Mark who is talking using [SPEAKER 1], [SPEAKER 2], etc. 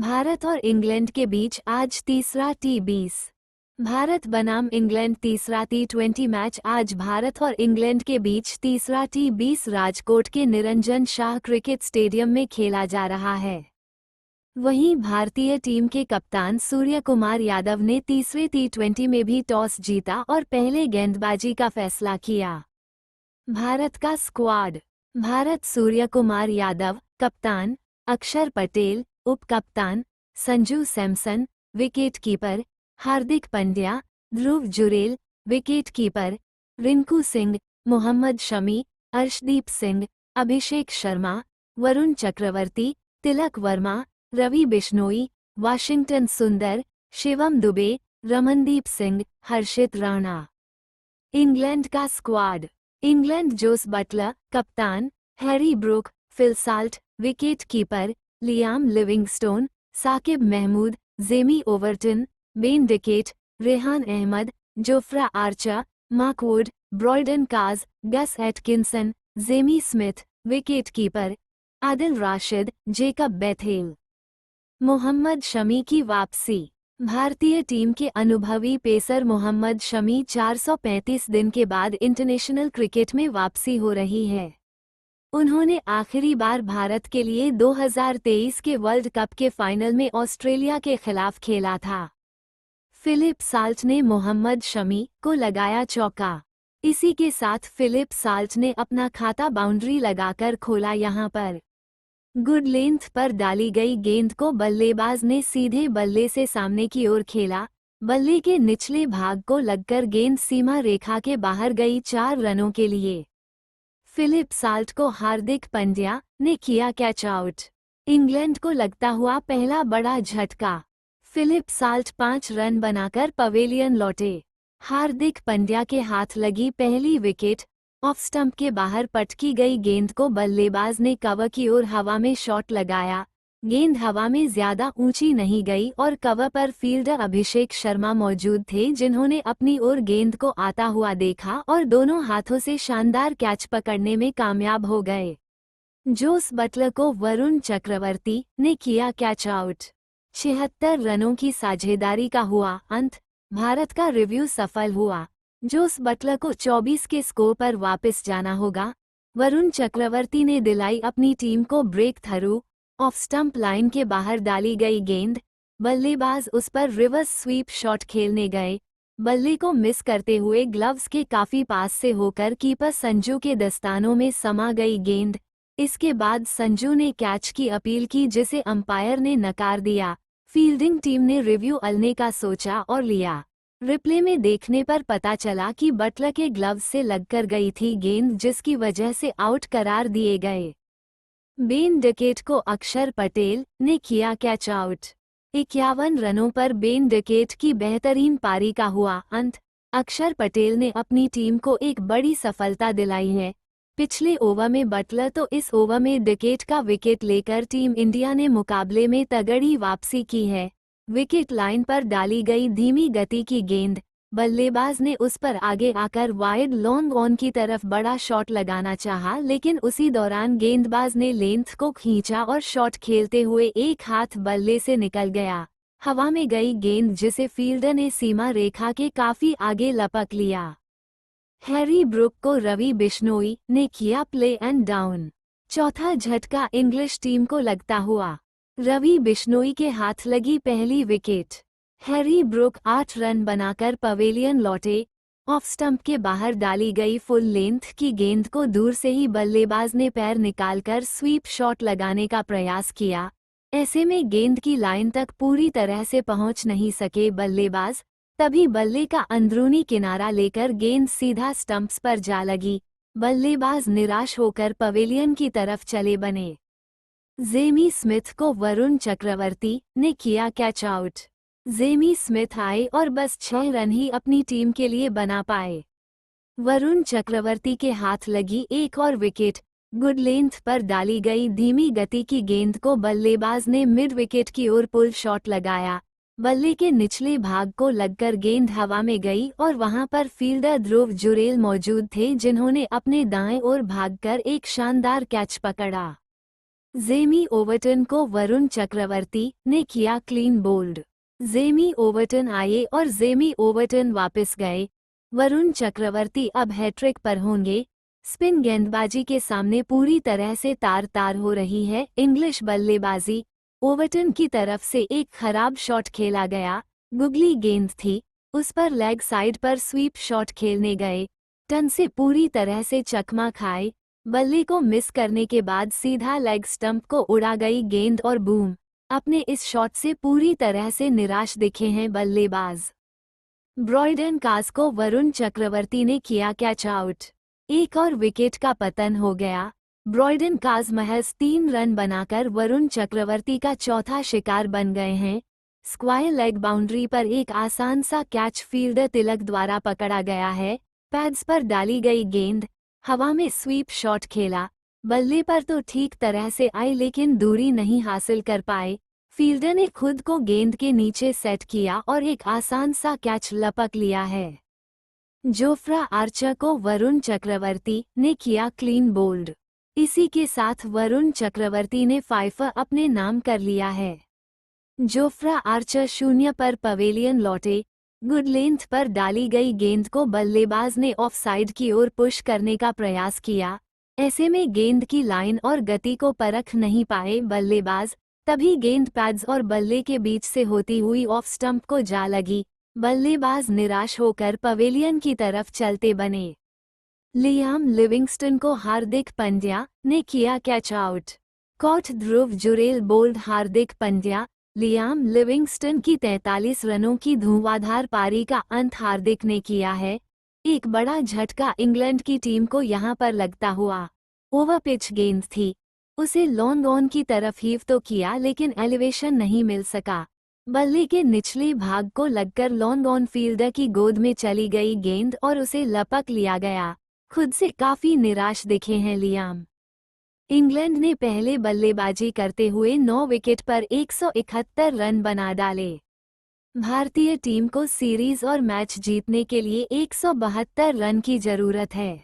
[SPEAKER 1] भारत और इंग्लैंड के बीच आज तीसरा T20 भारत बनाम इंग्लैंड तीसरा T20 मैच आज भारत और इंग्लैंड के बीच तीसरा T20 राजकोट के निरंजन शाह क्रिकेट स्टेडियम में खेला जा रहा है। वहीं भारतीय टीम के कप्तान सूर्य कुमार यादव ने तीसरे T20 में भी टॉस जीता और पहले गेंदबाजी का फैसला किया। भारत का स्क्वाड। भारत सूर्य कुमार यादव कप्तान, अक्षर पटेल उप कप्तान, Sanju Samson wicket keeper, Hardik Pandya, Dhruv Jurel wicket keeper, Rinku Singh, Mohammed Shami, Arshdeep Singh, Abhishek Sharma, Varun Chakravarthy, Tilak Varma, Ravi Bishnoi, Washington Sundar, Shivam Dube, Ramandeep Singh, Harshit Rana. England का स्क्वाड। इंग्लैंड जोस बटलर कप्तान, Harry Brook, Phil Salt wicket keeper, Liam Livingstone, Saqib Mahmood, Jamie Overton, Ben Duckett, Rehan Ahmed, Jofra Archer, Mark Wood, Brydon Carse, Gus Atkinson, Jamie Smith wicket keeper, Adil Rashid, Jacob Bethell. Mohammed Shami की वापसी। भारतीय team के अनुभवी pacer Mohammed Shami 435 दिन के बाद international cricket में वापसी हो रही है। उन्होंने आखिरी बार भारत के लिए 2023 के वर्ल्ड कप के फाइनल में ऑस्ट्रेलिया के खिलाफ खेला था। फिलिप साल्ट ने मोहम्मद शमी को लगाया चौका। इसी के साथ फिलिप साल्ट ने अपना खाता बाउंड्री लगाकर खोला। यहां पर गुड लेंथ पर डाली गई गेंद को बल्लेबाज ने सीधे बल्ले से सामने की ओर खेला। बल्ले के निचले भाग को लगकर गेंद सीमा रेखा के बाहर गई 4 रनों के लिए। फिलिप साल्ट को हार्दिक पंड्या ने किया कैच आउट। इंग्लैंड को लगता हुआ पहला बड़ा झटका। फिलिप साल्ट 5 रन बनाकर पवेलियन लौटे। हार्दिक पंड्या के हाथ लगी पहली विकेट। ऑफ स्टंप के बाहर पटकी गई गेंद को बल्लेबाज ने कवर की ओर हवा में शॉट लगाया। गेंद हवा में ज्यादा ऊंची नहीं गई और कवर पर फील्डर अभिषेक शर्मा मौजूद थे, जिन्होंने अपनी ओर गेंद को आता हुआ देखा और दोनों हाथों से शानदार कैच पकड़ने में कामयाब हो गए। जोस बटलर को वरुण चक्रवर्ती ने किया कैच आउट। 76 रनों की साझेदारी का हुआ अंत। भारत का रिव्यू सफल हुआ। जोस बटलर को 24 के स्कोर पर वापस जाना होगा। वरुण चक्रवर्ती ने दिलाई अपनी टीम को breakthrough. Off stump line के बाहर डाली गई गेंद। बल्लेबाज उस पर रिवर्स स्वीप शॉट खेलने गए। बल्ले को मिस करते हुए ग्लव्स के काफी पास से होकर कीपर संजू के दस्तानों में समा गई गेंद। इसके बाद संजू ने कैच की अपील की, जिसे अंपायर ने नकार दिया। फील्डिंग टीम ने रिव्यू अलने का सोचा और लिया। रिप्ले में देखने पर पता चला कि बटलर के ग्लव्स से लगकर गई थी गेंद, जिसकी वजह से आउट करार दिए गए। बेन डिकेट को अक्षर पटेल ने किया कैच आउट। 51 रनों पर बेन डिकेट की बेहतरीन पारी का हुआ अंत। अक्षर पटेल ने अपनी टीम को एक बड़ी सफलता दिलाई है। पिछले ओवर में बटलर तो इस ओवर में डिकेट का विकेट लेकर टीम इंडिया ने मुकाबले में तगड़ी वापसी की है। विकेट लाइन पर डाली गई धीमी गति की गेंद। बल्लेबाज ने उस पर आगे आकर वाइड लॉन्ग ऑन की तरफ बड़ा शॉट लगाना चाहा, लेकिन उसी दौरान गेंदबाज ने लेंथ को खींचा और शॉट खेलते हुए एक हाथ बल्ले से निकल गया। हवा में गई गेंद, जिसे फील्डर ने सीमा रेखा के काफी आगे लपक लिया। हैरी ब्रूक को रवि बिश्नोई ने किया प्ले एंड डाउन। चौथा झटका इंग्लिश टीम को लगता हुआ। रवि बिश्नोई के हाथ लगी पहली विकेट। हैरी ब्रूक 8 रन बनाकर पवेलियन लौटे। ऑफ स्टंप के बाहर डाली गई फुल लेंथ की गेंद को दूर से ही बल्लेबाज ने पैर निकालकर स्वीप शॉट लगाने का प्रयास किया। ऐसे में गेंद की लाइन तक पूरी तरह से पहुंच नहीं सके बल्लेबाज। तभी बल्ले का अंदरूनी किनारा लेकर गेंद सीधा स्टंप्स पर जा लगी। बल्लेबाज निराश होकर पवेलियन की तरफ चले बने। जेमी स्मिथ को वरुण चक्रवर्ती ने किया कैच आउट। जेमी स्मिथ आए और बस 6 रन ही अपनी टीम के लिए बना पाए। वरुण चक्रवर्ती के हाथ लगी एक और विकेट। गुड लेंथ पर डाली गई धीमी गति की गेंद को बल्लेबाज ने मिड विकेट की ओर पुल शॉट लगाया। बल्ले के निचले भाग को लगकर गेंद हवा में गई और वहां पर फील्डर ध्रुव जुरेल मौजूद थे, जिन्होंने अपने दाएं ओर भागकर एक शानदार कैच पकड़ा। जेमी ओवर्टन को वरुण चक्रवर्ती ने किया क्लीन बोल्ड। जेमी ओवर्टन आए और जेमी ओवर्टन वापस गए। वरुण चक्रवर्ती अब हैट्रिक पर होंगे। स्पिन गेंदबाजी के सामने पूरी तरह से तार तार हो रही है इंग्लिश बल्लेबाजी। ओवर्टन की तरफ से एक खराब शॉट खेला गया। गुगली गेंद थी, उस पर लेग साइड पर स्वीप शॉट खेलने गए। टन से पूरी तरह से चकमा खाए। बल्ले को मिस करने के बाद सीधा लेग स्टंप को उड़ा गई गेंद और बूम। अपने इस शॉट से पूरी तरह से निराश दिखे हैं बल्लेबाज। ब्रॉयडन काज को वरुण चक्रवर्ती ने किया कैच आउट। एक और विकेट का पतन हो गया। ब्रॉयडन काज महज 3 रन बनाकर वरुण चक्रवर्ती का चौथा शिकार बन गए हैं। स्क्वायर लेग बाउंड्री पर एक आसान सा कैच फील्डर तिलक द्वारा पकड़ा गया है। पैड्स पर डाली गई गेंद, हवा में स्वीप शॉट खेला। बल्ले पर तो ठीक तरह से आई लेकिन दूरी नहीं हासिल कर पाए। फील्डर ने खुद को गेंद के नीचे सेट किया और एक आसान सा कैच लपक लिया है। जोफ्रा आर्चर को वरुण चक्रवर्ती ने किया क्लीन बोल्ड। इसी के साथ वरुण चक्रवर्ती ने फाइफर अपने नाम कर लिया है। जोफ्रा आर्चर 0 पर पवेलियन लौटे। गुड लेंथ पर डाली गई गेंद को बल्लेबाज ने ऑफ साइड की ओर पुश करने का प्रयास किया। ऐसे में गेंद की लाइन और गति को परख नहीं पाए बल्लेबाज। तभी गेंद पैड्स और बल्ले के बीच से होती हुई ऑफ स्टंप को जा लगी। बल्लेबाज निराश होकर पवेलियन की तरफ चलते बने। लियाम लिविंगस्टन को हार्दिक पांड्या ने किया कैच आउट। कॉट ध्रुव Jurel bold Hardik Pandya. Liam Livingstone की 43 रनों की धुआंधार पारी का अंत हार्दिक ने किया है। एक बड़ा झटका इंग्लैंड की टीम को यहां पर लगता हुआ। ओवर पिच गेंद थी, उसे लॉन्ग ऑन की तरफ हीव तो किया लेकिन एलिवेशन नहीं मिल सका। बल्ले के निचले भाग को लगकर लॉन्ग ऑन फील्डर की गोद में चली गई गेंद और उसे लपक लिया गया। खुद से काफी निराश दिखे हैं लियाम। इंग्लैंड ने पहले बल्लेबाजी करते हुए 9 विकेट पर 171 रन बना डाले। भारतीय टीम को सीरीज और मैच जीतने के लिए 172 रन की जरूरत है।